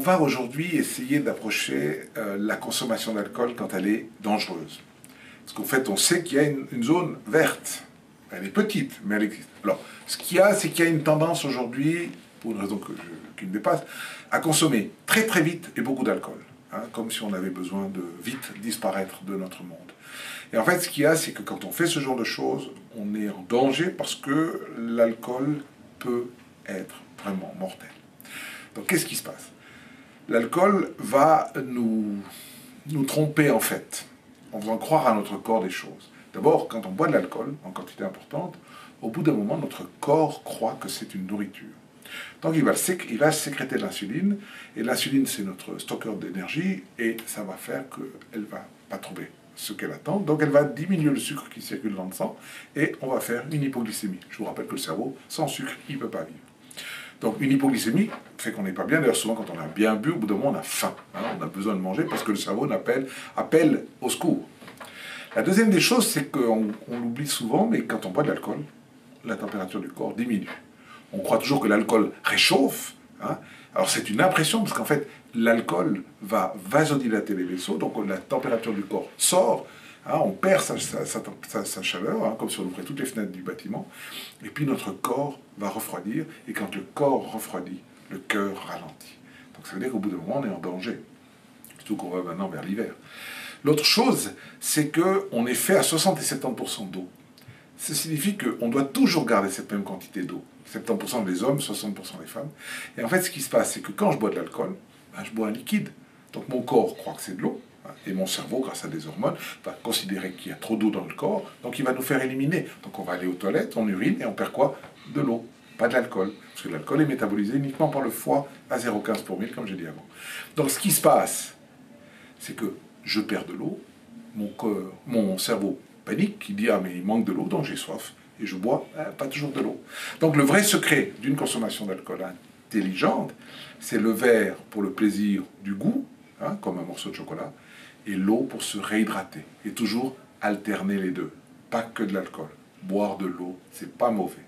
va aujourd'hui essayer d'approcher la consommation d'alcool quand elle est dangereuse. Parce qu'en fait, on sait qu'il y a une zone verte. Elle est petite, mais elle existe. Alors, ce qu'il y a, c'est qu'il y a une tendance aujourd'hui, pour une raison qui me dépasse, à consommer très très vite et beaucoup d'alcool. Hein, comme si on avait besoin de vite disparaître de notre monde. Et en fait, ce qu'il y a, c'est que quand on fait ce genre de choses, on est en danger parce que l'alcool peut être vraiment mortel. Donc, qu'est-ce qui se passe? L'alcool va nous tromper, en fait, en faisant croire à notre corps des choses. D'abord, quand on boit de l'alcool, en quantité importante, au bout d'un moment, notre corps croit que c'est une nourriture. Donc, il va sécréter de l'insuline, et l'insuline, c'est notre stockeur d'énergie, et ça va faire qu'elle ne va pas trouver ce qu'elle attend. Donc, elle va diminuer le sucre qui circule dans le sang, et on va faire une hypoglycémie. Je vous rappelle que le cerveau, sans sucre, il ne peut pas vivre. Donc, une hypoglycémie fait qu'on n'est pas bien. D'ailleurs, souvent, quand on a bien bu, au bout d'un moment, on a faim. Hein, on a besoin de manger parce que le cerveau appelle au secours. La deuxième des choses, c'est qu'on l'oublie souvent, mais quand on boit de l'alcool, la température du corps diminue. On croit toujours que l'alcool réchauffe. Hein. Alors, c'est une impression, parce qu'en fait, l'alcool va vasodilater les vaisseaux, donc la température du corps sort. Hein, on perd sa chaleur, hein, comme si on ouvrait toutes les fenêtres du bâtiment, et puis notre corps va refroidir, et quand le corps refroidit, le cœur ralentit. Donc ça veut dire qu'au bout d'un moment, on est en danger, surtout qu'on va maintenant vers l'hiver. L'autre chose, c'est qu'on est fait à 60 et 70% d'eau. Ça signifie qu'on doit toujours garder cette même quantité d'eau. 70% des hommes, 60% des femmes. Et en fait, ce qui se passe, c'est que quand je bois de l'alcool, ben, je bois un liquide. Donc mon corps croit que c'est de l'eau. Et mon cerveau, grâce à des hormones, va considérer qu'il y a trop d'eau dans le corps, donc il va nous faire éliminer. Donc on va aller aux toilettes, on urine, et on perd quoi? De l'eau, pas de l'alcool. Parce que l'alcool est métabolisé uniquement par le foie à 0,15 pour 1000, comme j'ai dit avant. Donc ce qui se passe, c'est que je perds de l'eau, mon cerveau panique, il dit « Ah, mais il manque de l'eau, donc j'ai soif. » Et je bois, pas toujours de l'eau. Donc le vrai secret d'une consommation d'alcool intelligente, c'est le verre pour le plaisir du goût, hein, comme un morceau de chocolat, et l'eau pour se réhydrater. Et toujours alterner les deux. Pas que de l'alcool. Boire de l'eau, c'est pas mauvais.